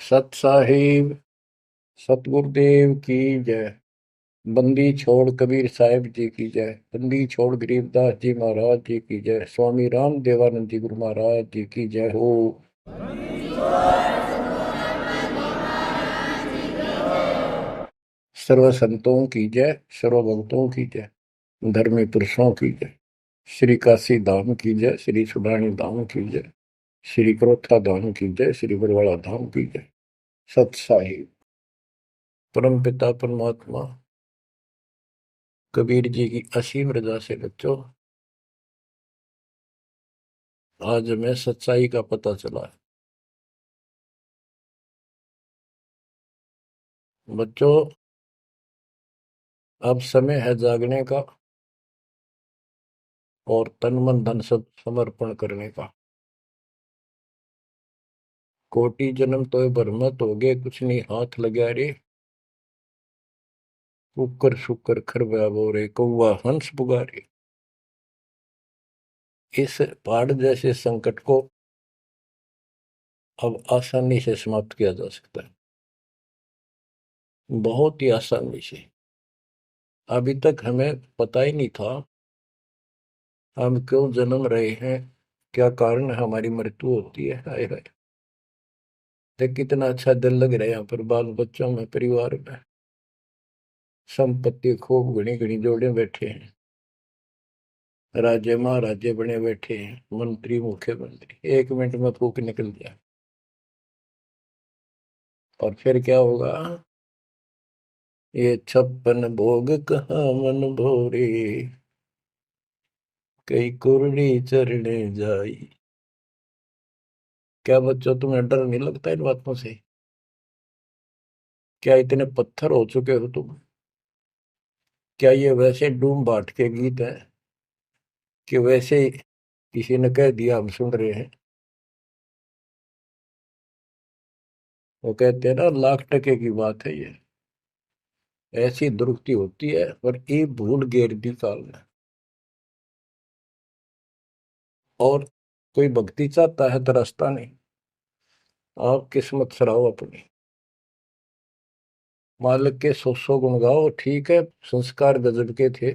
सत साहिब सतगुरुदेव की जय। बंदी छोड़ कबीर साहिब जी की जय। बंदी छोड़ गरीबदास जी महाराज जी की जय। स्वामी राम देवानंद जी गुरु महाराज जी की जय हो। सर्व संतों की जय, सर्व भक्तों की जय, धर्मी पुरुषों की जय। श्री काशी धाम की जय, श्री सुडानी धाम की जय, श्री क्रोथा धाम की जय, श्री बरवाड़ा धाम की जय। सत साहिब परम पिता परमात्मा कबीर जी की असीम रजा से बच्चों आज हमें सच्चाई का पता चला है। बच्चों अब समय है जागने का और तन मन धन सब समर्पण करने का। कोटि जन्म तो भरमत हो गए, कुछ नहीं हाथ लगा रे। कुकर शुकर खरबा बोरे, कौवा हंस पुगारे। इस पहाड़ जैसे संकट को अब आसानी से समाप्त किया जा सकता है, बहुत ही आसानी से। अभी तक हमें पता ही नहीं था हम क्यों जन्म रहे हैं, क्या कारण है हमारी मृत्यु होती है। हाय हाय, देख कितना अच्छा दिल लग रहा है यहाँ पर, बाल बच्चों में, परिवार में। संपत्ति खूब घनी घनी जोड़े बैठे हैं, राजे महाराजे बने बैठे हैं, मंत्री मुख्यमंत्री, 1 मिनट में फूक निकल जाए। और फिर क्या होगा? ये 56 भोग कहाँ मन भोरे, कई कुर्री चरणे जाई। क्या बच्चों तुम्हें डर नहीं लगता इन बातों से? क्या इतने पत्थर हो चुके हो तुम? क्या ये वैसे डूम बाट के गीत हैं कि वैसे ही किसी ने कह दिया हम सुन रहे हैं? वो कहते हैं ना, लाख टके की बात है ये। ऐसी दुरुक्ति होती है पर ये भूल गेर दी काल ने। और कोई भक्ति चाहता है तो रास्ता नहीं। आप किस्मत सराहो अपनी, मालिक के 100 गुण गाओ, ठीक है संस्कार गजब के थे।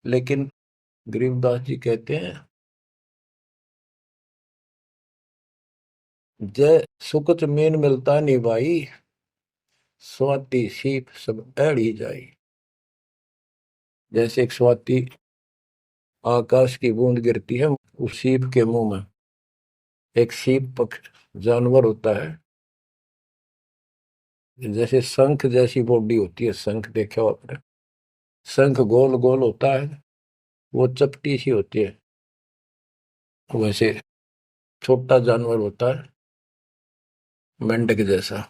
लेकिन गरीबदास जी कहते हैं, जय सुकुच मेन मिलता नहीं भाई, स्वाति सीप सब एड़ी जाई। जैसे एक स्वाति आकाश की बूंद गिरती है उस सीप के मुंह में। एक सीप पक्ष जानवर होता है, जैसे शंख जैसी बॉडी होती है। शंख देखा हो आपने? शंख गोल गोल होता है, वो चपटी सी होती है। वैसे छोटा जानवर होता है, मेंढक जैसा,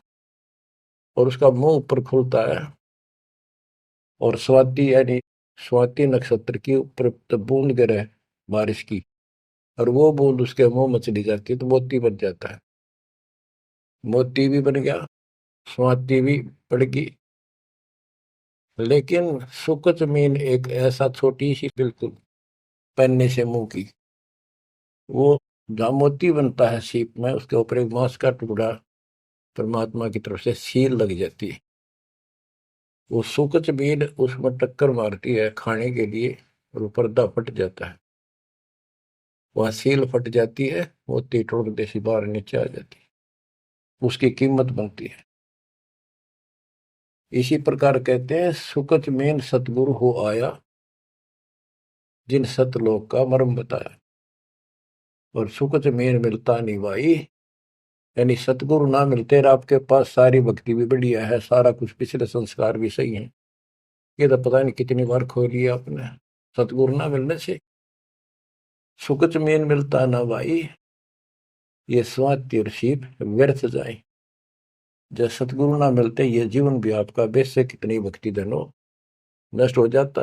और उसका मुंह ऊपर खुलता है। और स्वाति यानी स्वाति नक्षत्र की ऊपर जब बूंद गिरे बारिश की, और वो बूंद उसके मुंह में चली जाती है तो मोती बन जाता है। मोती भी बन गया, स्वाति भी पड़ गई। लेकिन सुकच मीन एक ऐसा छोटी सी, बिल्कुल पन्ने से मुंह की, वो जहाँ मोती बनता है सीप में, उसके ऊपर एक मांस का टुकड़ा परमात्मा की तरफ से सील लग जाती है। वो सुकच मीन उसमें टक्कर मारती है खाने के लिए, और वो पर्दा फट जाता है। वह सील फट जाती है, मोती टुकड़े से बाहर नीचे आ जाती है, उसकी कीमत बनती है। इसी प्रकार कहते हैं, सुकच मेन सतगुरु हो आया, जिन सतलोक का मर्म बताया। और सुकच मेन मिलता नहीं भाई, यानी सतगुरु ना मिलते और आपके पास सारी भक्ति भी बढ़िया है, सारा कुछ पिछले संस्कार भी सही है, ये तो पता नहीं कितनी बार खो लिया आपने। सतगुरु ना मिलने से सुकच मेन मिलता ना भाई, ये स्वाति और सीप व्यर्थ जाए। जब सतगुरु ना मिलते ये जीवन भी आपका वैसे कितनी भक्ति धनो नष्ट हो जाता,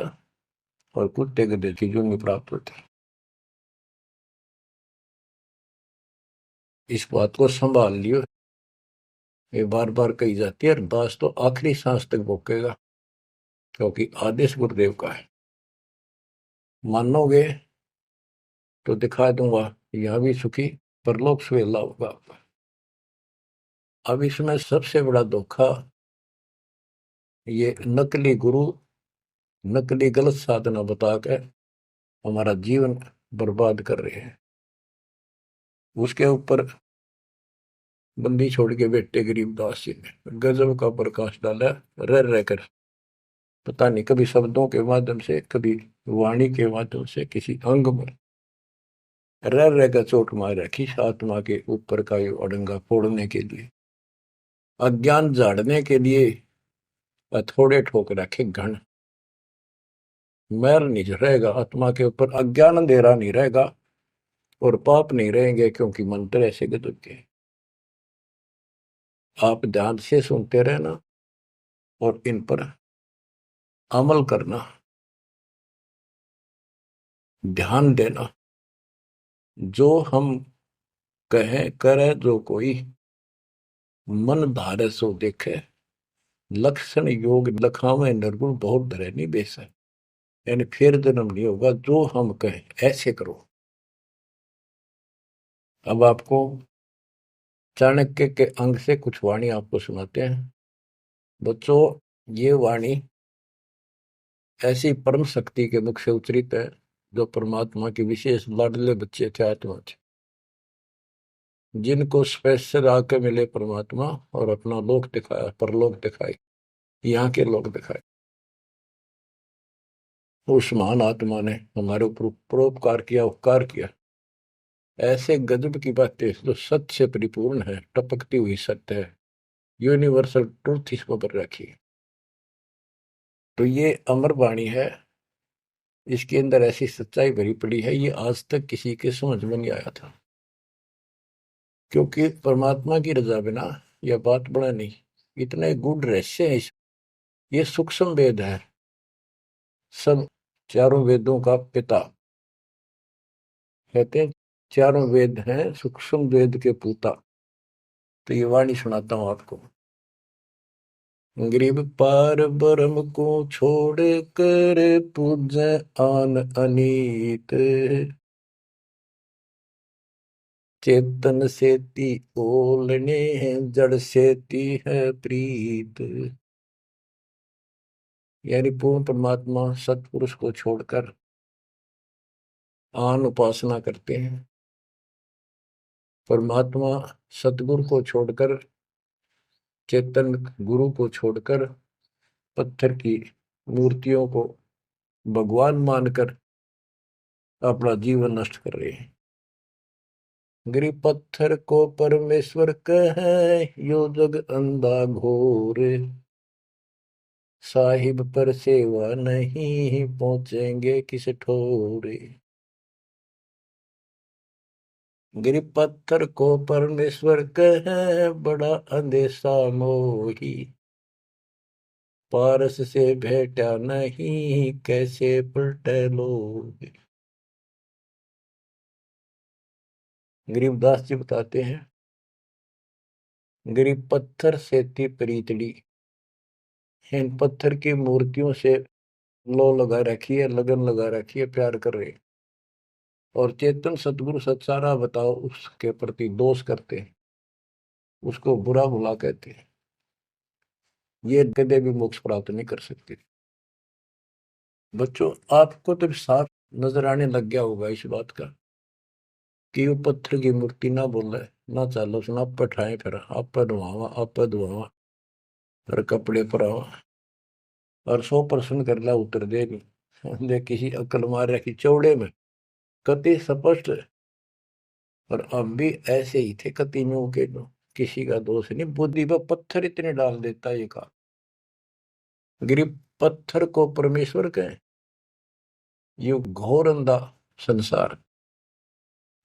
और कुत्ते गधे की जून प्राप्त होती। इस बात को संभाल लियो, ये बार बार कही जाती है, और दास तो आखिरी सांस तक भोगेगा, क्योंकि आदेश गुरुदेव का है। मानोगे तो दिखा दूंगा, यहाँ भी सुखी परलोक सुहेला होगा आपका। अब इसमें सबसे बड़ा धोखा ये नकली गुरु, नकली गलत साधना बता के हमारा जीवन बर्बाद कर रहे हैं। उसके ऊपर बंदी छोड़ के बेटे गरीबदास जी ने गजब का प्रकाश डाला, रह रहकर। पता नहीं कभी शब्दों के माध्यम से, कभी वाणी के माध्यम से, किसी अंग में रह रहकर चोट मार रखी आत्मा के ऊपर का ये अड़ंगा फोड़ने के लिए, अज्ञान झाड़ने के लिए। थोड़े ठोक रखे घन, मैल नहीं रहेगा आत्मा के ऊपर, अज्ञान अंधेरा नहीं रहेगा और पाप नहीं रहेंगे, क्योंकि मंत्र ऐसे गजब के। आप ध्यान से सुनते रहना और इन पर अमल करना, ध्यान देना। जो हम कहें करे जो कोई, मन धारे सो देखे, लक्षण योग लखावे निर्गुण बहुत धरे नहीं बेस है। यानी फिर जन्म नहीं होगा, जो हम कहें ऐसे करो। अब आपको चाणक्य के अंग से कुछ वाणी आपको सुनाते हैं। बच्चों, ये वाणी ऐसी परम शक्ति के मुख से उच्चरित है, जो परमात्मा के विशेष लाडले बच्चे थे, आत्मा थे, जिनको स्पेशल आके मिले परमात्मा और अपना लोक दिखाया, परलोक दिखाए, यहाँ के लोक दिखाए। उस महान आत्मा ने हमारे ऊपर परोपकार किया, उपकार किया। ऐसे गजब की बातें जो सत्य से परिपूर्ण है, टपकती हुई सत्य है, यूनिवर्सल ट्रूथ इसको पर रखी। तो ये अमर वाणी है, इसके अंदर ऐसी सच्चाई भरी पड़ी है, ये आज तक किसी के समझ में नहीं आया था। क्योंकि परमात्मा की रजा बिना यह बात बड़ा नहीं, इतने गूढ़ रहस्य है। ये सूक्ष्म वेद है, सब चारों वेदों का पिता कहते हैं, चारों वेद हैं सूक्ष्म वेद के पूता। तो ये वाणी सुनाता हूं आपको। गरीब पार ब्रह्म को छोड़ कर पूजे आन अनीत, चेतन सेती ओलने जड़ सेती है प्रीत। यानी पूर्ण परमात्मा सतपुरुष को छोड़कर आन उपासना करते हैं। परमात्मा सतगुरु को छोड़कर, चेतन गुरु को छोड़कर पत्थर की मूर्तियों को भगवान मानकर अपना जीवन नष्ट कर रहे हैं। गरीब पत्थर को परमेश्वर कहे, यो जग अंधा घोर, साहिब पर सेवा नहीं पहुंचेंगे किस ठोरे। गरीब पत्थर को परमेश्वर कहे, बड़ा अंदेशा मोही, पारस से भेटा नहीं कैसे पलटे लोग। गरीबदास जी बताते हैं, गरीब पत्थर से थी प्रीतड़ी, इन पत्थर की मूर्तियों से लो लगा रखी है, लगन लगा रखी है, प्यार कर रहे। और चेतन सतगुरु सत्सारा बताओ उसके प्रति दोष करते हैं, उसको बुरा भुला कहते हैं। ये कदे भी मोक्ष प्राप्त नहीं कर सकते। बच्चों, आपको तो साफ नजर आने लग गया होगा इस बात का कि वो पत्थर की मूर्ति ना बोले, ना चालो सुना, आप पठाए, फिर आप धुआवा, आप धुआवा, फिर कपड़े पर आवा और 100% कर ला उतर दे नहीं। दे किसी अकल मार रखी चौड़े में, कति स्पष्ट। और अब भी ऐसे ही थे कतियों के, किसी का दोष नहीं, बुद्धि पर पत्थर इतने डाल देता ये का। गरीब पत्थर को परमेश्वर कहे, ये घोर अंधा संसार।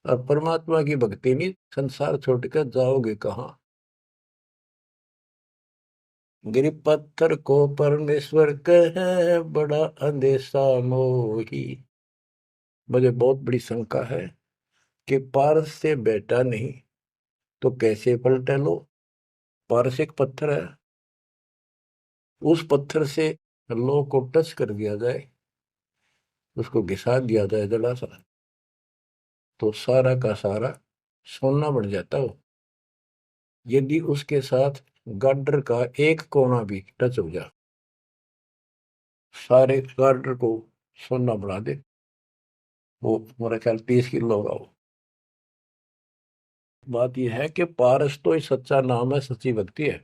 और परमात्मा की भक्ति नहीं, संसार छोड़कर जाओगे कहाँ। गरीब पत्थर को परमेश्वर कहे, बड़ा अंदेशा मोही। मुझे बहुत बड़ी शंका है कि पारस से बेटा नहीं तो कैसे पलटे लो। पारस एक पत्थर है, उस पत्थर से लो को टच कर दिया जाए, उसको घिसा दिया जाए जरा सा, तो सारा का सारा सोना बन जाता हो। यदि उसके साथ गार्डर का एक कोना भी टच हो जाए, सारे गार्डर को सोना बना दे, वो मेरा ख्याल 30 किलो होगा वो। बात यह है कि पारस तो ही सच्चा नाम है, सच्ची भक्ति है।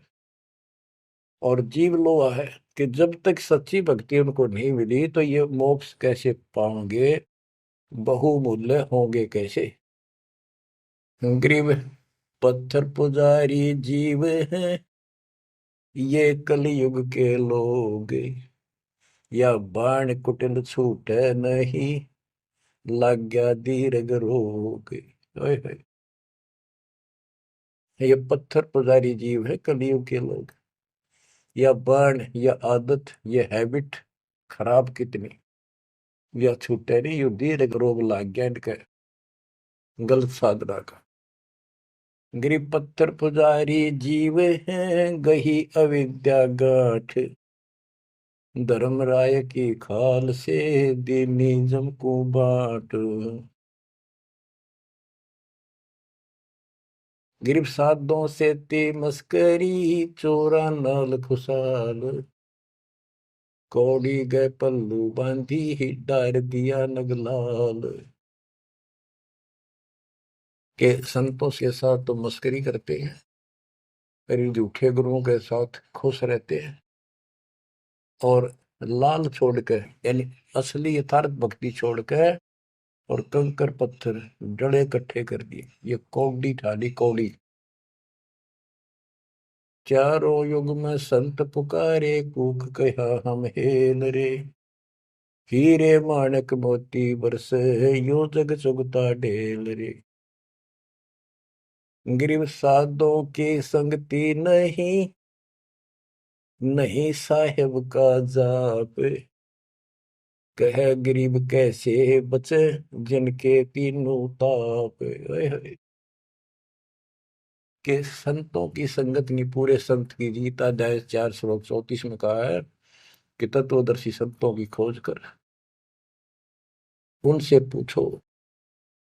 और जीव लोहा है कि जब तक सच्ची भक्ति उनको नहीं मिली तो ये मोक्ष कैसे पाएंगे, बहुमूल्य होंगे कैसे। गरीब पत्थर पुजारी जीव हैं ये कलयुग के लोग, या बाण कुटिल छूटे नहीं, लग गया दीर्घ रोग। ओए होए, ये पत्थर पुजारी जीव है कलयुग के लोग, या बाण या आदत, ये हैबिट खराब कितनी, या छूटे नहीं, यू दीर्घ रोग लग गया इनके गलत साधना का। गरीब पत्थर पुजारी जीव हैं गही अविद्या गाठ, धर्मराय की खाल से दीनिज्म को बाट। गिरब साधों से ते मस्करी, चोरा नाल खुशाल, कौड़ी गए पल्लू बांधी ही डार दिया नगलाल। के संतों के साथ तो मस्करी करते हैं, पर झूठे गुरुओं के साथ खुश रहते हैं, और लाल छोड़कर यानी असली यथार्थ भक्ति छोड़कर और कंकर पत्थर डले इकट्ठे कर दिए, ये कौड़ी ठाली कौड़ी। चारों युग में संत पुकारे, कूक कहा हम हेल रे, हीरे माणक मोती बरसे, यो जग चुगता ढेल रे। गिरव साधों की संगति नहीं, नहीं साहेब का जाप, कह गरीब कैसे बचे, जिनके तीनों ताप। ओए होए, के संतों की संगत नहीं, पूरे संत की जीत। अध्याय 4 श्लोक 34 में कहा है कि तत्वदर्शी संतों की खोज कर उनसे पूछो।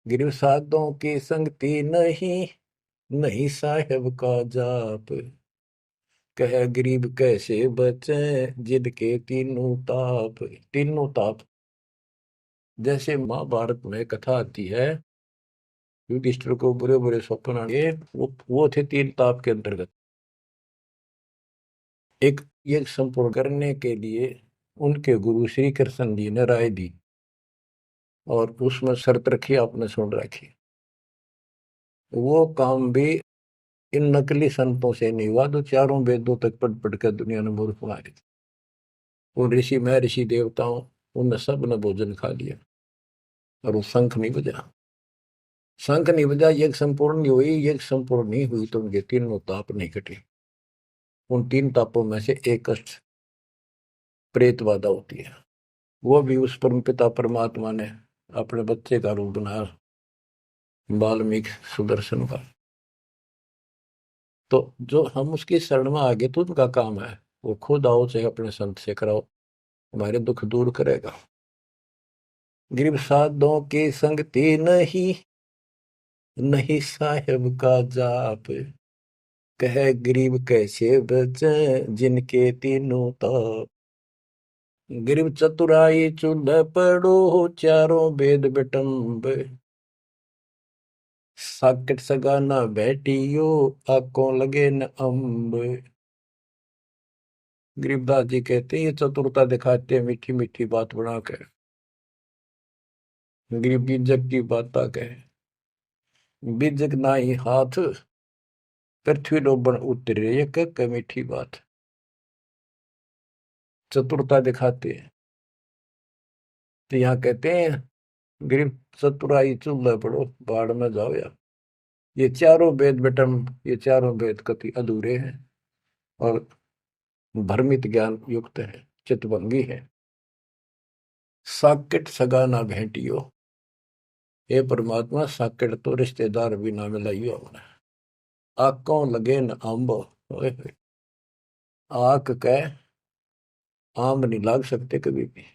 गिरव साधों की संगति नहीं, नहीं साहेब का जाप, कह गरीब कैसे बचे, जिनके तीनों ताप। तीनों ताप, जैसे महाभारत में कथा आती है, युधिष्ठिर को बुरे बुरे स्वप्न आए, वो थे 3 ताप के अंतर्गत। एक ये संपूर्ण करने के लिए उनके गुरु श्री कृष्ण जी ने राय दी, और उसमें शर्त रखी, आपने सुन रखी। वो काम भी इन नकली संतों से नहीं हुआ, तो चारों वेदों तक पढ़ पढ़ कर दुनिया ने मूर्ख मारे थे। उन ऋषि में ऋषि देवताओं, उन सब ने भोजन खा लिया, और वो शंख नहीं बजा। शंख नहीं बजा, यज्ञ संपूर्ण नहीं हुई, यज्ञ संपूर्ण नहीं हुई तो उनके तीनों ताप नहीं कटे। उन 3 तापों में से एक कष्ट प्रेत बाधा होती है, वो भी उस परम पिता परमात्मा ने अपने बच्चे का रूप बनाया, वाल्मीकि सुदर्शन का। तो जो हम उसकी शरण में आगे तो उनका काम है, वो खुद आओ चाहे अपने संत से कराओ, हमारे दुख दूर करेगा। गरीब साधों की संगति नहीं, नहीं साहेब का जाप, कह गरीब कैसे बचे, जिनके तीनों ताप। गरीब चतुराई चूल्हे पड़ो, चारों वेद बिटम्ब, साकिट सगाना बैठियो, आंखों लगे न अम्ब। गरीबदास जी कहते हैं ये चतुरता दिखाते हैं मीठी मीठी बात बना कर, गरीब बीजक की बात कहे, बीजक ना ही हाथ, पृथ्वी डोबन उतरे, ये कह मीठी बात। चतुरता दिखाते हैं, तो यहाँ कहते हैं गरीब चतुराई चूल्हे पड़ो, बाढ़ में जाओ यार। ये चारों वेद बेटम, ये चारों वेद कति अधूरे हैं और भ्रमित ज्ञान युक्त है, चितभंगी है। साकेट सगा ना भेंटियो, हे परमात्मा साकेट तो रिश्तेदार भी ना मिलाइयो हमने। आंखों लगे न आंब, ओए होए, आंख कह आम नहीं लाग सकते कभी भी,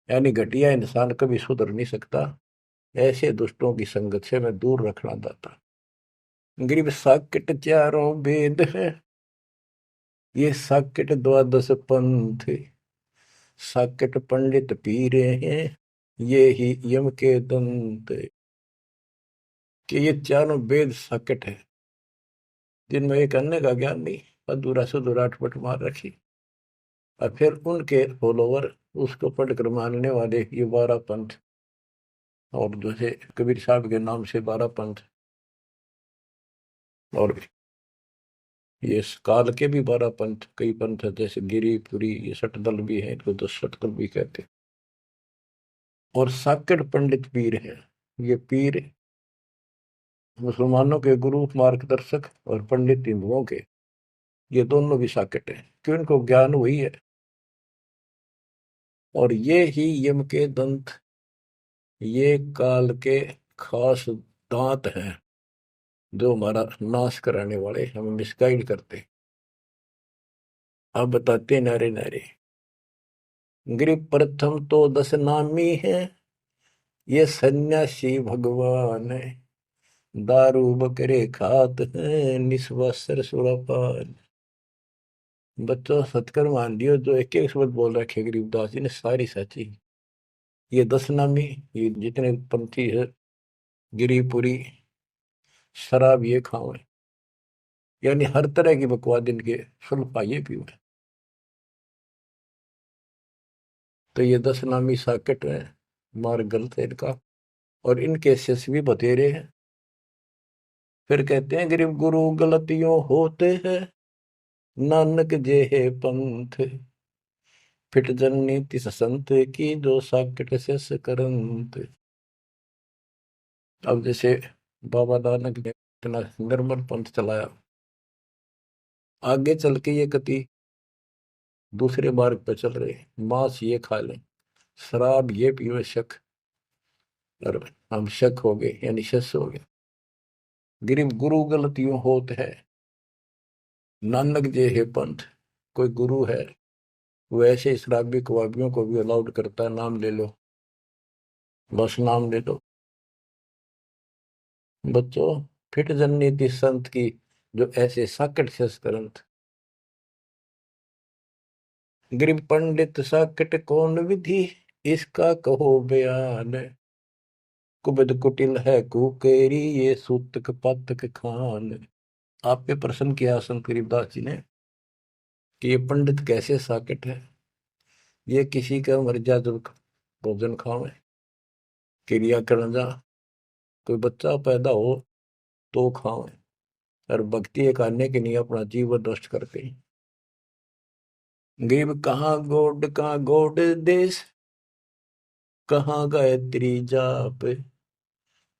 यानी घटिया इंसान कभी सुधर नहीं सकता। ऐसे दुष्टों की संगत से मैं दूर रखना चाहता। गरीब साकेट चारों वेद है, ये साकेट द्वादश पंथ, साकेट पंडित पीरे हैं, ये ही यम के दंत। कि ये चारों वेद साकेट है, जिनमें एक अन्य का ज्ञान नहीं, अधूरा सुधूरा अटपट मार रखी। और फिर उनके फॉलोवर उसको पढ़कर मानने वाले ये 12 पंथ, और जैसे कबीर साहब के नाम से 12 पंथ, और ये काल के भी 12 पंथ, कई पंथ है, जैसे गिरिपुरी, ये सटदल भी है, इनको 10 सटदल भी कहते हैं। और साकेट पंडित पीर है, ये पीर मुसलमानों के गुरु मार्गदर्शक और पंडित हिंदुओं के, ये दोनों भी साकेट है, क्यों इनको ज्ञान वही है। और ये ही यम के दंत, ये काल के खास दांत हैं, जो हमारा नाश कराने वाले, हमें मिसगाइड करते। अब बताते नारे नारे। गिरि प्रथम तो 10 नामी है, ये सन्यासी भगवान है, दारू बकरे खात है, निस्वासर सुरापान। बच्चों सत्कर मान लियो, जो एक एक शब्द बोल रखे गरीबदास जी ने सारी सच्ची। ये 10 नामी, ये जितने पंथी है, गिरिपुरी, शराब ये खाओ, यानी हर तरह की बकवाद इनके सुन पाइए पीओ। तो ये 10 नामी साकेट है, मार्ग गलत है इनका, और इनके शिष्य भी बतेरे हैं। फिर कहते हैं गरीब गुरु गलतियों होते हैं, नानक जे है पंथ, फिट जननी तिस संत की, जो साकेट शिष्य करंत। अब जैसे बाबा नानक ने इतना निर्मल पंथ चलाया, आगे चल के ये कति दूसरे मार्ग पर चल रहे, मांस ये खा लें, शराब ये पियो शक, और हम शक हो गए, यानी शस हो गए। गरीब गुरु गलतियों होत है, नानक जे है पंथ। कोई गुरु है, वो ऐसे शराबी कबाबियों को भी अलाउड करता है, नाम ले लो, बस नाम ले लो। बच्चों फिट जननीति संत की, जो ऐसे साकट शस करंत। गरीब पंडित साकट कौन विधि, इसका कहो बयान, कुबद कुटिल है कुकेरी, ये सूतक पातक खान। आप पे प्रश्न किया संत गरीबदास जी ने कि ये पंडित कैसे साकेट है, ये किसी का मर्यादा भोजन खावे, क्रिया करना जा, कोई बच्चा पैदा हो तो खावे, और भक्ति करने के लिए अपना जीवन नष्ट करते हैं। गरीब कहाँ गोड देश, कहाँ गायत्री जाप,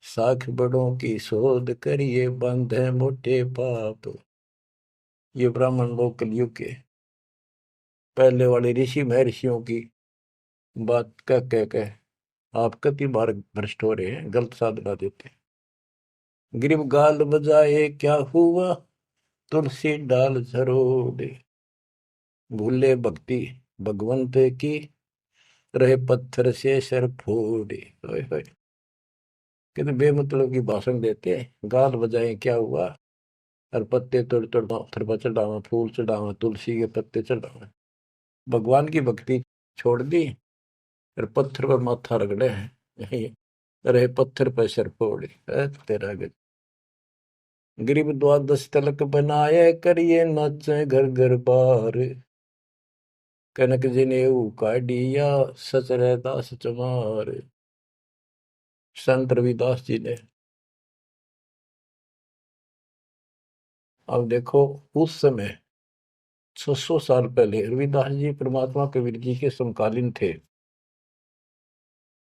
साख बड़ों की शोध करिए, बंधे मोटे पाप। ये ब्राह्मण लोग कलयुग के पहले वाले ऋषि महर्षियों की बात कह आप कति बार भ्रष्ट हो रहे हैं, गलत साधना देते हैं। गिरिब गाल बजाए क्या हुआ, तुलसी डाल झरोड़े, भूले भक्ति भगवंत की, रहे पत्थर से सर फोड़े। कितने बेमतलब की भाषण देते हैं, गाल बजाए क्या हुआ, और पत्ते तोड़ तोड़ पत्थर पर चढ़ावा, फूल चढ़ावा, तुलसी के पत्ते चढ़ावा, भगवान की भक्ति छोड़ दी, और पत्थर पर माथा रगड़े हैं, रहे पत्थर पर सर फोड़े। तेरा गज गरीब द्वादश तलक बनाए, करिए नाचे घर घर बार, कनक जनेऊ काढ़िया, सच रहदास चमार। संत रविदास जी ने, अब देखो उस समय 600 साल पहले रविदास जी परमात्मा कबीर जी के समकालीन थे,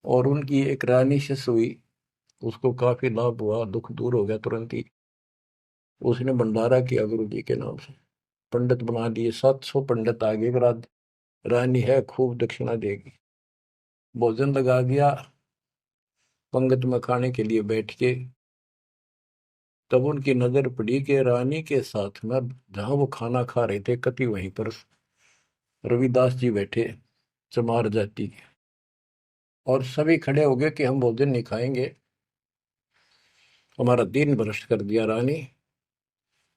और उनकी एक रानी शिष्य हुई, उसको काफी लाभ हुआ, दुख दूर हो गया तुरंत ही। उसने भंडारा किया गुरु जी के नाम से, पंडित बना दिए, 700 पंडित आगे, रानी है खूब दक्षिणा देगी। भोजन लगा दिया, पंगत में खाने के लिए बैठ के, तब उनकी नजर पड़ी कि रानी के साथ में जहां वो खाना खा रहे थे, कति वहीं पर रविदास जी बैठे, चमार जाति के। और सभी खड़े हो गए कि हम भोजन नहीं खाएंगे, हमारा दिन भ्रष्ट कर दिया रानी।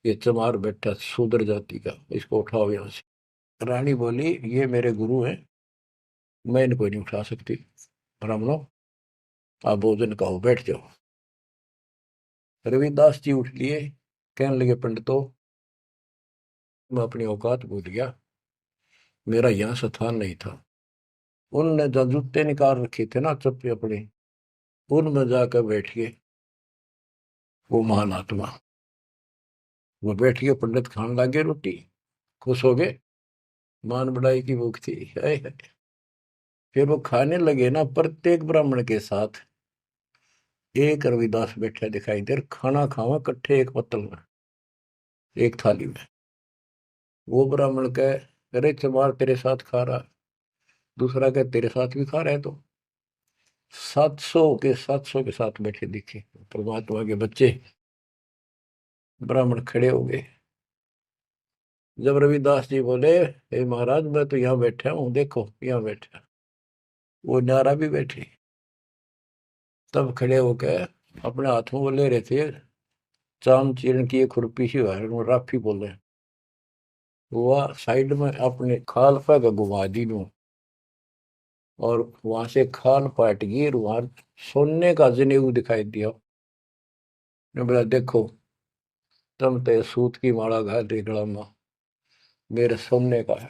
ये चमार बैठा शूद्र जाति का, इसको उठाओ यहां से। रानी बोली ये मेरे गुरु हैं, मैं इनको नहीं उठा सकती। ब्राह्मणों आप भोजन कहो, बैठ जाओ। रविदास जी उठ लिए, कहने लगे पंडितों मैं अपनी औकात भूल गया, मेरा यहाँ स्थान नहीं था। उनने जो जूते निकाल रखे थे ना चप्पे अपने, उनमें जाकर बैठ गए वो महान आत्मा। वो बैठ गए, पंडित खाने लगे रोटी, खुश हो गए, मान बढ़ाई की भूख थी। हाय हाय। फिर वो खाने लगे ना, प्रत्येक ब्राह्मण के साथ एक रविदास बैठा दिखाई दे, खाना खावा इकट्ठे एक पत्तल में, एक थाली में। वो ब्राह्मण कहे अरे चमार तेरे साथ खा रहा, दूसरा कहे तेरे साथ भी खा रहा है। तो 700 के साथ बैठे दिखे परमात्मा के बच्चे। ब्राह्मण खड़े हो गए। जब रविदास जी बोले हे महाराज मैं तो यहाँ बैठा हूँ, देखो यहाँ बैठा, वो नारा भी बैठे। तब खड़े होकर अपने हाथ में वो ले रहे थे चाम चीरण की एक खुरपी सी राफी बोले, वो साइड में अपने खाल पर घुमा दी नू, और वहां से खाल पाट गई, वहां सोने का जनेऊ दिखाई दिया। ने बोला देखो तुम तो सूत की माला घाल रही गला में, मेरे सोने का है।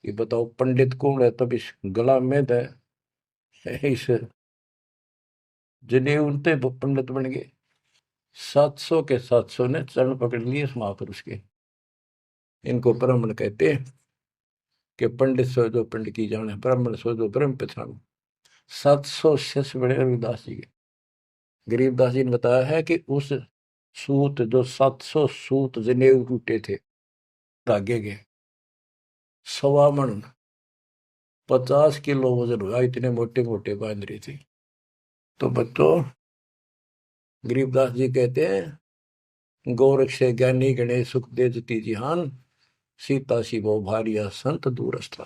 ये बताओ पंडित कौन है, तब इस गला में दे इस जनेऊ उनते पंडित बन गए। 700 ने चरण पकड़ लिए इस महापुरुष के। इनको ब्राह्मण कहते हैं कि पंडित सो जो पंडित की जाने, ब्राह्मण सो जो ब्रह्म पहचानो। 700 शिष्य बड़े रविदास जी के। गरीबदास जी ने बताया है कि उस सूत जो 700 सूत जनेऊ टूटे थे धागे के, 1.25 मन 50 किलो वजन हुआ, इतने मोटे मोटे बांध रही थी। तो बच्चों गरीबदास जी कहते हैं गोरख से ज्ञानी गणेश सुख दे जती जिहान, सीता शिवो भारिया संत दूरस्था।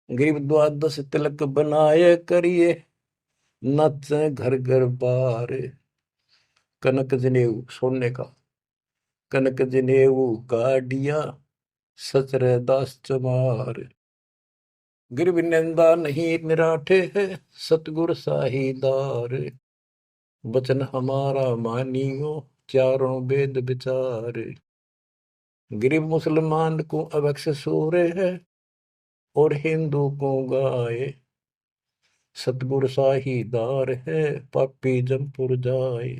गरीब द्वादश तिलक बनाए करिए, नच घर घर बार। कनक जनेऊ सोने का, कनक जनेऊ काडिया, सचर दास चमार। गिरव निंदा नहीं निराठे है, सतगुर साहीदार। वचन हमारा मानियो, चारों वेद विचार। गरीब मुसलमान को अवक्ष सूरे है, और हिंदू को गाए। सतगुर साहीदार है, पापी जमपुर जाए।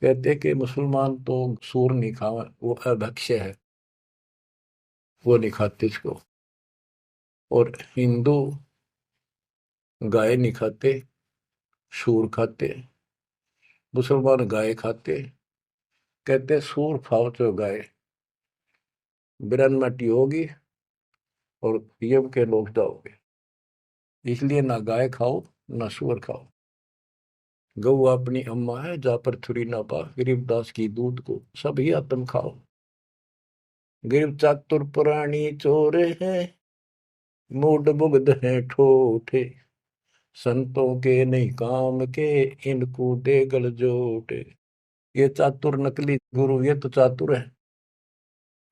कहते कि मुसलमान तो सूर नहीं खावा, वो अभक्ष्य है, वो नहीं खाते इसको। और हिंदू गाय नहीं खाते, सूर खाते। मुसलमान गाय खाते। कहते सूर खाओ तो गाय बिरन मटी होगी और यम के लोग जाओगे, इसलिए ना गाय खाओ ना सूअर खाओ। गऊ अपनी अम्मा है, जा पर थुरी ना पा, गरीबदास की दूध को सभी आत्म खाओ। गरीब चातुर पुरानी चोर है, मूड मुग्ध है ठोठे। संतों के नहीं काम के, इनको दे गल जोटे। ये चातुर नकली गुरु ये तो चातुर है,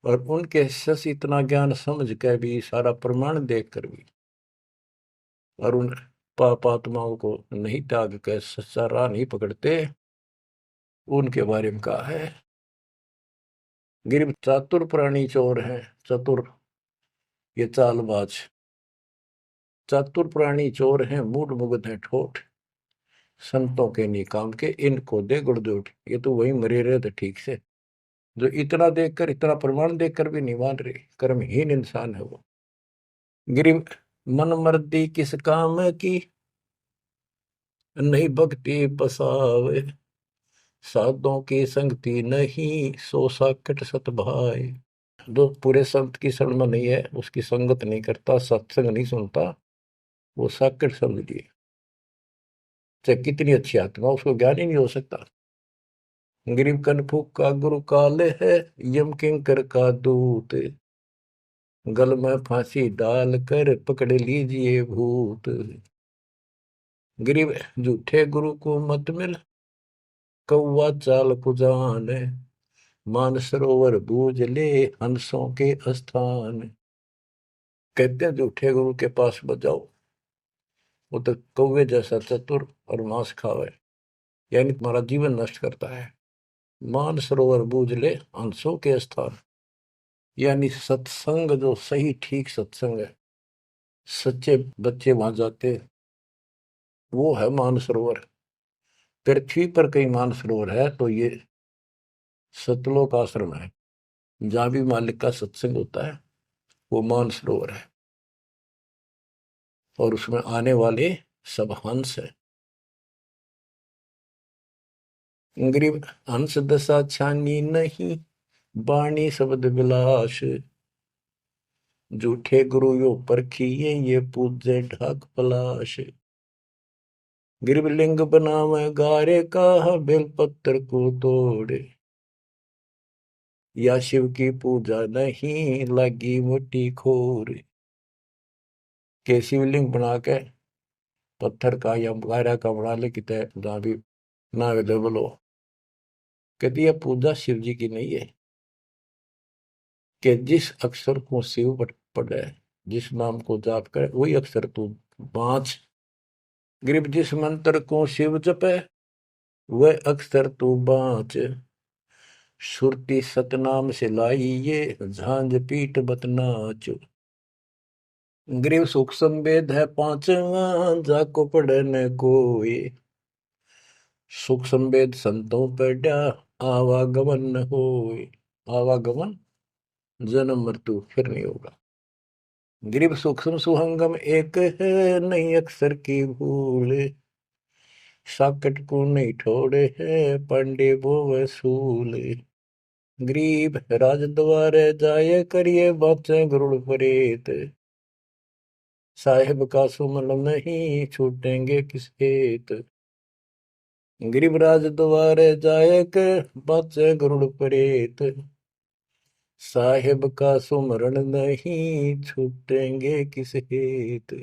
और उनके शिष्य इतना ज्ञान समझ के भी, सारा प्रमाण देख कर भी, और उन पाप आत्माओं को नहीं त्याग कर सच्चा राह नहीं पकड़ते। उनके बारे में कहा है गिर चातुर प्राणी चोर है। चतुर ये चालबाज, चातुर प्राणी चोर हैं, मूड मुग्ध है ठोठ। संतों के नहीं काम के, इनको दे गुड़जोट। ये तो वही मरे रहे थे ठीक से, जो इतना देखकर, इतना प्रमाण देखकर भी नहीं मान रहे, कर्महीन इंसान है वो। गिरी मन मर्दी किस काम की, नहीं भक्ति बसावे। साधों की संगति नहीं, सो साकट सत भाई। जो पूरे संत की शरण में नहीं है, उसकी संगत नहीं करता, सत्संग नहीं सुनता, वो साकट समझिए। चाहे कितनी अच्छी आत्मा, उसको ज्ञान ही नहीं हो सकता। गरीब कनफूक का गुरु काले है, यम किंकर का दूत। गल में फांसी डाल कर पकड़ लीजिए भूत। गरीब झूठे गुरु को मत मिल, कौवा चाल कुजान, मानसरोवर बूझ ले हंसों के स्थान। कहते हैं झूठे गुरु के पास बजाओ, वो तो कौवे जैसा चतुर और मांस खावे, यानी तुम्हारा जीवन नष्ट करता है। मानसरोवर बूझ ले हंसों के स्थान, यानी सत्संग जो सही ठीक सत्संग है, सच्चे बच्चे वहां जाते, वो है मानसरोवर। पृथ्वी पर कई मानसरोवर है, तो ये सतलोक आश्रम है, जहां भी मालिक का सत्संग होता है, वो मानसरोवर है। और उसमें आने वाले सब हंस है। गरीब हंस दशा छानी नहीं, बाणी शब्द विलास। झूठे गुरु यो परखिए, ये पूजे ढाक पलाश। गिरब लिंग बनावे गारे का, बेलपत्र को तोड़े। या शिव की पूजा नहीं, लगी मोटी खोर। के शिवलिंग बना के पत्थर का या गारा का बना ले, कितने जहां भी ना अवेलेबल हो, कहती है पूजा शिव जी की नहीं है। कि जिस अक्षर को शिव पढ़े, जिस नाम को जाप करे, वही अक्षर तू बाँच। ग्रीब जिस मंत्र को शिव जपे, वह अक्षर तू बाँच। सुरती सतनाम से लाई ये, झांझ पीठ बतनाच। ग्रीव सुख संवेद है पांचवा, जाको पढ़े न कोई। सुख संवेद संतों पढ़ा, आवागमन न होए। आवागमन जन्म मृत्यु फिर नहीं होगा। गिरिव सूक्ष्म सुहंगम एक है, नहीं अक्षर की भूल। साकट को नहीं ठोड़े है, पांडे वो वसूल। गरीब राज द्वारे जाए, करिए बातें गरुड़ परेत। साहेब का सुमन नहीं, छूटेंगे किस हेत। गरीब राज द्वारे जाए, कर बातें गरुड़ परेत। साहेब का सुमरण नहीं, छूटेंगे किस हेत।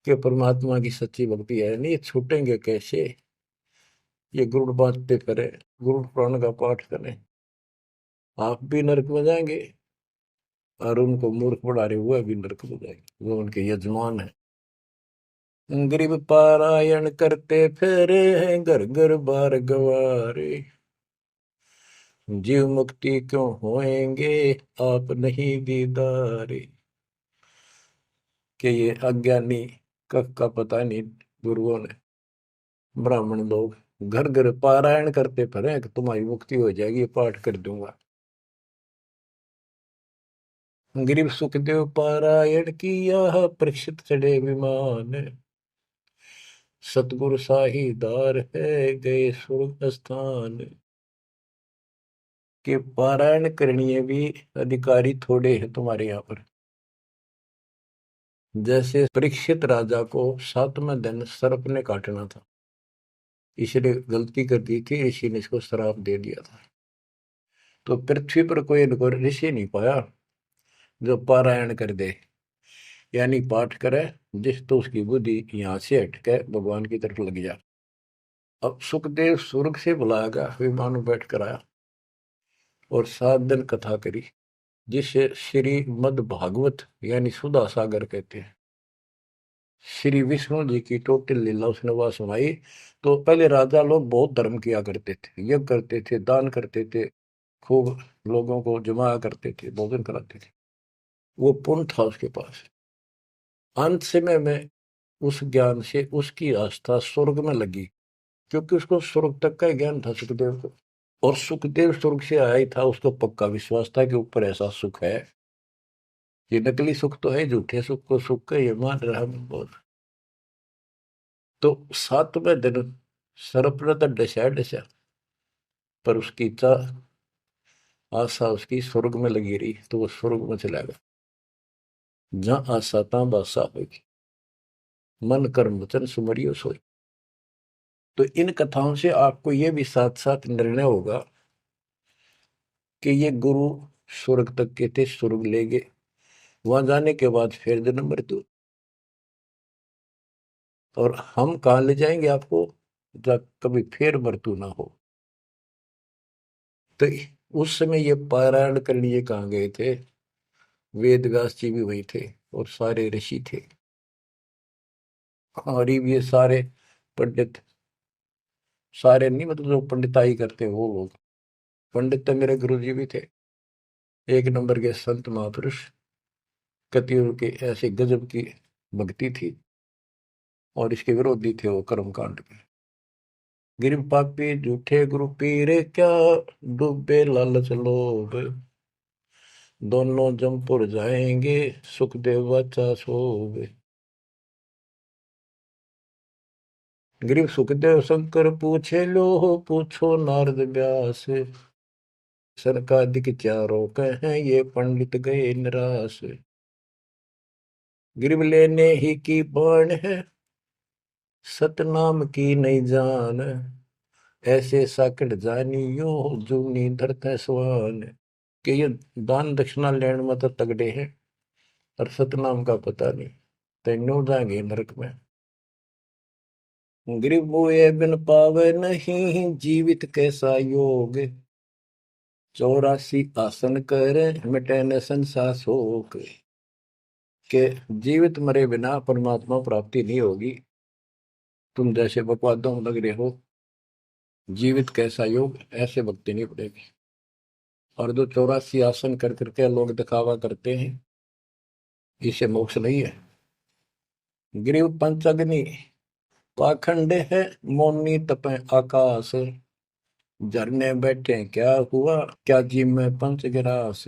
कि परमात्मा की सच्ची भक्ति है नहीं, छूटेंगे कैसे। ये गुरुड़ बांटते करें, गुरुड़ पुराण का पाठ करें, आप भी नरक में जाएंगे, और उनको मूर्ख बना रहे हुए भी नरक में जाएंगे, वो उनके यजमान है। गरीब पारायण करते फेरे हैं, घर घर बार गवारे। जीव मुक्ति क्यों होएंगे, आप नहीं दीदारे। कि ये अज्ञानी कख का पता नहीं, गुरुओं ने, ब्राह्मण लोग घर घर पारायण करते फिरे कि तुम्हारी मुक्ति हो जाएगी, पाठ कर दूंगा। गरीब सुखदेव पारायण किया, परीक्षित चढ़े विमान। सतगुरु साहीदार है, गए स्वर्ग स्थान। के पारायण करनी भी अधिकारी थोड़े हैं तुम्हारे यहाँ पर। जैसे परीक्षित राजा को 7वें दिन सर्प ने काटना था, इसलिए गलती कर दी थी, ऋषि ने इसको श्राप दे दिया था। तो पृथ्वी पर कोई इनको ऋषि नहीं पाया जो पारायण कर दे, यानी पाठ करे, जिस तो उसकी बुद्धि यहाँ से हटके भगवान की तरफ लग जा। अब सुखदेव स्वर्ग से बुलाया गया, विमान में बैठ कर आया और 7 दिन कथा करी, जिसे श्री मद भागवत यानी सुधा सागर कहते हैं। श्री विष्णु जी की टोटल लीला उसने वह सुनाई। तो पहले राजा लोग बहुत धर्म किया करते थे, यज्ञ करते थे, दान करते थे, खूब लोगों को जमाया करते थे, भोजन कराते थे, वो पुण्य था उसके पास। अंत समय में उस ज्ञान से उसकी आस्था स्वर्ग में लगी, क्योंकि उसको स्वर्ग तक का ज्ञान था सुखदेव को। और सुखदेव स्वर्ग से आया ही था, उसको पक्का विश्वास था कि ऊपर ऐसा सुख है। ये नकली सुख तो है, झूठे सुख को सुख का ये मान रहा मैं बहुत। तो 7वें दिन सर्प ने तो डसा डसा, पर उसकी इच्छा आशा उसकी स्वर्ग में लगी रही, तो वो स्वर्ग में चला गया। जहां आशा तहां बासा होगी, मन कर्म वचन सुमरियो सोई। तो इन कथाओं से आपको ये भी साथ साथ निर्णय होगा कि ये गुरु स्वर्ग तक के थे, स्वर्ग ले गए, वहां जाने के बाद फिर जन्म मृत्यु। और हम कहाँ ले जाएंगे आपको, जब कभी फिर मृत्यु ना हो। तो उस समय ये पारायण करने लिए कहाँ गए थे? वेद व्यास जी भी वही थे और सारे ऋषि थे, और ये सारे पंडित, सारे नहीं मतलब जो पंडिताई करते वो लोग। पंडित तो मेरे गुरु जी भी थे, एक नंबर के संत महापुरुष। कतियों की ऐसी गजब की भक्ति थी, और इसके विरोधी थे वो कर्म कांड के। गिर पापी झूठे गुरु पीरे क्या, डूबे लालच लोभ, दोनों जमपुर जाएंगे, सुखदेव वाचा सोवे। गिरीव सुखदेव शंकर पूछे लो, पूछो नारद व्यास, सरकादिक चारों कहें ये पंडित गए निराश। गिरीव लेने ही की बाण है, सतनाम की नहीं जान, ऐसे साकट जानियो, जूनी धरते स्वान। कि ये दान दक्षिणा लेने में तो तगड़े हैं, और सतनाम का पता नहीं, तेनों जाएंगे नरक में। गिरीव मोए बिन पावे नहीं, जीवित कैसा योग, 84 आसन करे, मिटे न संसार शोक। के जीवित मरे बिना परमात्मा प्राप्ति नहीं होगी। तुम जैसे बकवादों में लग रहे हो, जीवित कैसा योग, ऐसे भक्ति नहीं पड़ेगी। और जो 84 आसन कर करके लोग दिखावा करते हैं, इसे मोक्ष नहीं है। गिरीव पंचअग्नि पाखंड है, मौनी तपे आकाश, झरने बैठे क्या हुआ, क्या जी में पंच गिरास।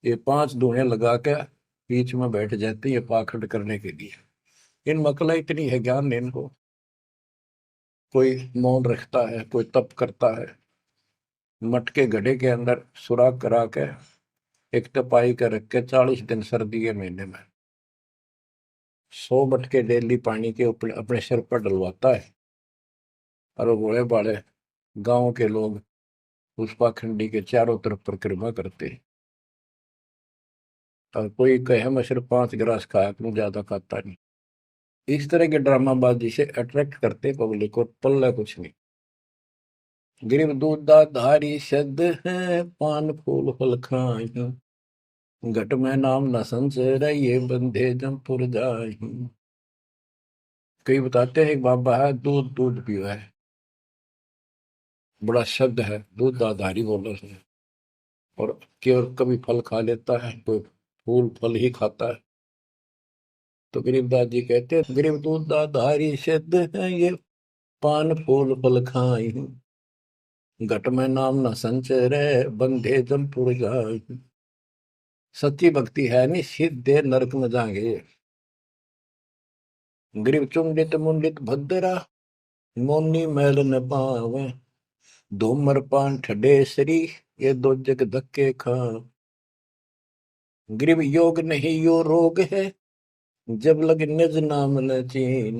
ये 5 धुएं लगा के बीच में बैठ जाते हैं पाखंड करने के लिए। इन मकला इतनी है ज्ञान नहीं इनको। कोई मौन रखता है, कोई तप करता है, मटके घड़े के अंदर सुराख करा के एक तपाई कर रख के 40 दिन सर्दी के महीने में 100 मटके डेली पानी के ऊपर अपने सिर पर डलवाता है, और वो बड़े बड़े गांव के लोग उस पाखंडी के चारों तरफ परिक्रमा करते हैं। और कोई कहे मैं सिर्फ 5 गिलास खाया करूं, ज्यादा खाता नहीं। इस तरह के ड्रामाबाजी से अट्रैक्ट करते पब्लिक को, पल्ला कुछ नहीं। गिरिव दूधा धारी शब्द है, पान फूल फल खाई, घट में नाम न संचय, ये बंधे जमपुर जाई। कई बताते हैं एक बाबा है, दूध दूध पियो है, बड़ा शब्द है, दूध दाधारी बोलो से। और केवल कभी फल खा लेता है, कोई फूल फल ही खाता है। तो गरीबदास जी कहते हैं, गरीब दूध दाधारी शब्द है, ये पान फूल फल खाई, घट में नाम न संचय रहे, बंधे जमपुर जाई। सच्ची भक्ति है नहीं, सीधे नरक में जाएंगे। गरीब चुंडित मुंडित भद्रा, मोनी मैल न पावे, धूमर पान ठडेसरी, ये दो जग धक्के खा। गरीब योग नहीं यो रोग है, जब लग निज नाम न चीन,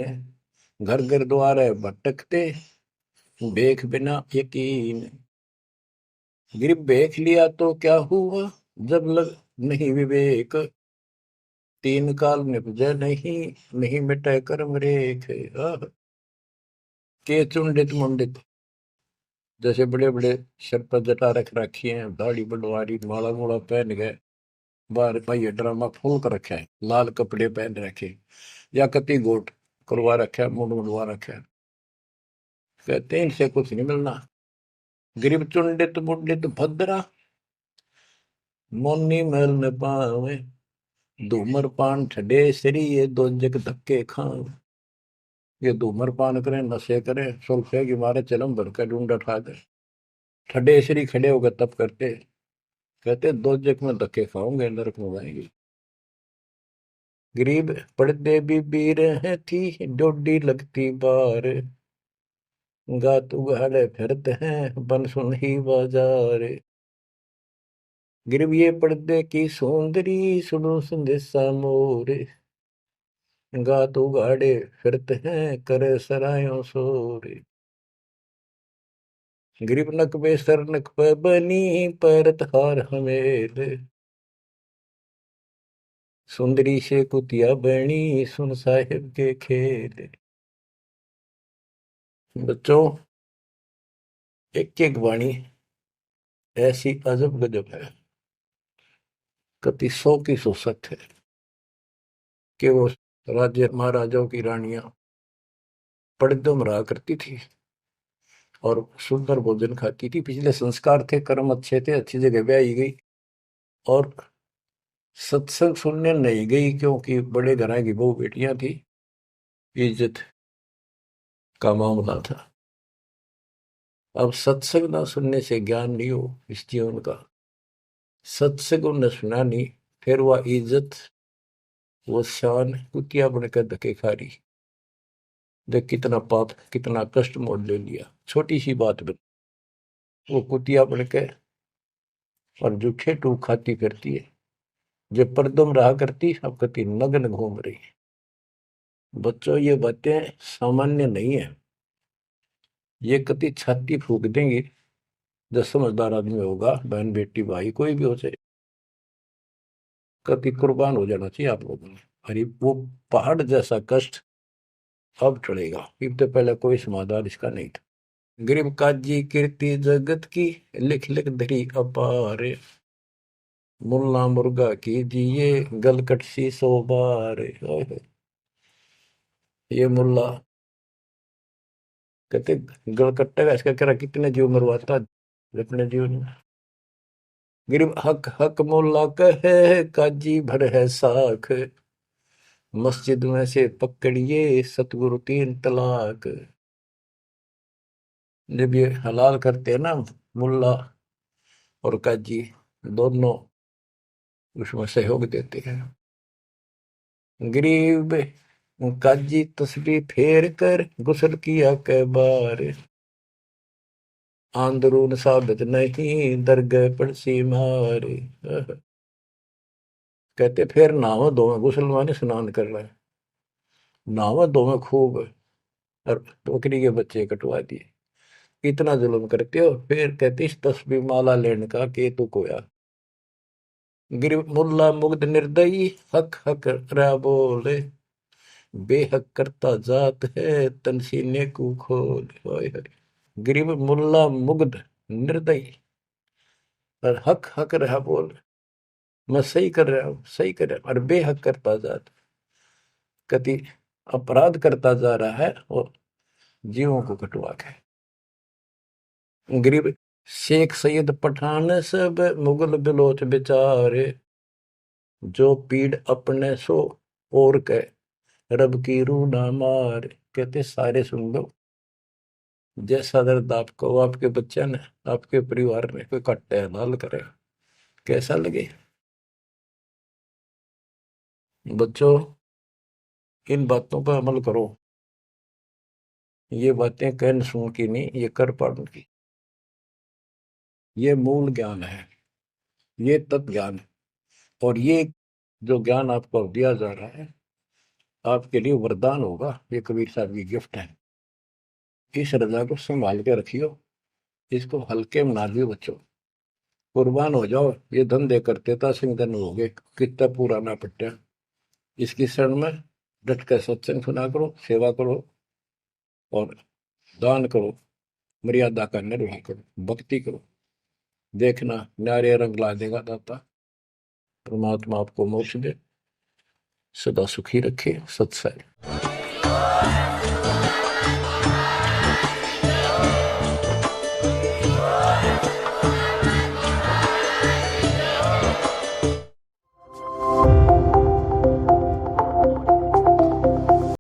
घर घर द्वारे भटकते, बेख बिना यकीन। गरीब बेख लिया तो क्या हुआ, जब लग नहीं विवेक, तीन काल निपजे नहीं, नहीं मिटे कर्म रेख। के चुंडित मुंडित, जैसे बड़े बड़े सर पर जटा रख रखी है, दाढ़ी बंडवारी, माला मोला पहन गए, बाहर भाई ड्रामा फूल कर रखा है, लाल कपड़े पहन रखे, या कति गोट करवा रखा है, मुंड मुंडवा रखा है। कहते हैं इनसे कुछ नहीं मिलना। गरीब चुंडित मुंडित भद्रा, मोनी मैल न पावे, धूमर पान ठडे सरी, ये दो जग धक्के खाओ। ये धूमर पान करें, नशे करें, सुल्फे की मारे चलम भर कर ढूंढ उठा दे, ठडे सरी खड़े होकर तप करते, कहते दो जग में धक्के खाओगे, नरक में जाएंगे। गरीब पड़ते भी बीर है थी, डोडी लगती बार, गात उगाड़े फिरते हैं, बन सुन ही बाजार। गरीब ये पर्दे की सौंदरी, सुनो संदेशा मोर, गात उगाड़े फिरते हैं, करे सरायों शोर। गरीब नक पे सर नक पे बनी, पैरत हार हमेल, सुंदरी से कुतिया बनी, सुन साहिब के खेल। बच्चों, एक एक वाणी ऐसी अजब गजब है, कति सौ की सौ सत्य है कि वो राज्य महाराजाओं की रानियां पड़दम रहा करती थी और सुंदर भोजन खाती थी। पिछले संस्कार थे, कर्म अच्छे थे, अच्छी जगह ब्याही गई और सत्संग सुनने नहीं गई क्योंकि बड़े घरां की बहू बेटियां थी, इज्जत का मामला था। अब सत्संग ना सुनने से ज्ञान नहीं हो इस जीवन का, सत्संग उन्हें सुना नहीं, फिर वह इज्जत, वो शान कुतिया बनकर धके खा रही। देख कितना पाप, कितना कष्ट मोल ले लिया छोटी सी बात में। वो कुतिया बन के और जूठे टूक खाती फिरती है, जो परदम रहा करती अब कति नग्न घूम रही है। बच्चों, ये बातें सामान्य नहीं है, ये कति छाती फूक देंगी। जो समझदार आदमी होगा, बहन बेटी भाई कोई भी हो जाए, कति कुर्बान हो जाना चाहिए आप लोगों ने। अरे वो पहाड़ जैसा कष्ट अब टलेगा, इससे पहले कोई समाधान इसका नहीं था। गरीब काजी कीर्ति जगत की, लिख लिख धरी अपार, मुल्ला मुर्गा कीजिए गलकट सी सो बार। ये मुल्ला कहते गलकट्टे का इसका कह कितने जीव मरवाता अपने जीवन में। गरीब हक हक मुल्ला कहे, काजी भर है साख, मस्जिद में से पकड़िए सतगुरु तीन तलाक। जब ये हलाल करते हैं ना, मुल्ला और काजी दोनों उसमें सहयोग देते हैं। गरीब काजी तस्बीह फेर कर, गुस्ल किया कै बार, आंदरून साबित नहीं दरगह पड़सी मार। कहते फिर नहावा धोवे, गुस्ल माने स्नान कर रहे हैं, नहावा धोवे खूब और बकरी के बच्चे कटवा दिए। इतना जुल्म करते हो, फिर कहते इस तस्बीह माला लेने का के तू कोया। गिर मुल्ला मुग्ध निर्दयी, हक हक रहा बोले, बेहक करता जात है तन सीने को खोल। हाय हाय। गरीब मुल्ला मुग्ध निर्दयी और हक हक रहा बोल, मैं सही कर रहा हूँ, सही कर रहा हूँ, और बेहक करता जात, कति अपराध करता जा रहा है और जीवों को कटवा के। गरीब शेख सैयद पठान सब मुगल बिलोच बेचारे, जो पीड़ अपने सो और के रब की रूह ना मार। कहते सारे सुन लो, जैसा दर्द आपको आपके बच्चे ने, आपके परिवार में कोई कट्टे हलाल करे, कैसा लगे। बच्चों, इन बातों पर अमल करो। ये बातें कहन सुन की नहीं, ये कर पाड़न की। ये मूल ज्ञान है, ये तत्व ज्ञान है। और ये जो ज्ञान आपको दिया जा रहा है, आपके लिए वरदान होगा। ये कबीर साहब की गिफ्ट है। इस रजा को संभाल के रखियो, इसको हल्के में ना दियो बच्चों। कुर्बान हो जाओ, ये धंधे करते था सिंह धन हो गए, कितना पुराना पट्टा। इसकी शरण में डट कर सत्संग सुना करो, सेवा करो और दान करो, मर्यादा का निर्वाह करो, भक्ति करो। देखना न्यारे रंग ला देगा दाता। परमात्मा आपको मोक्ष दे, सदा सुखी रखे। सत्संग।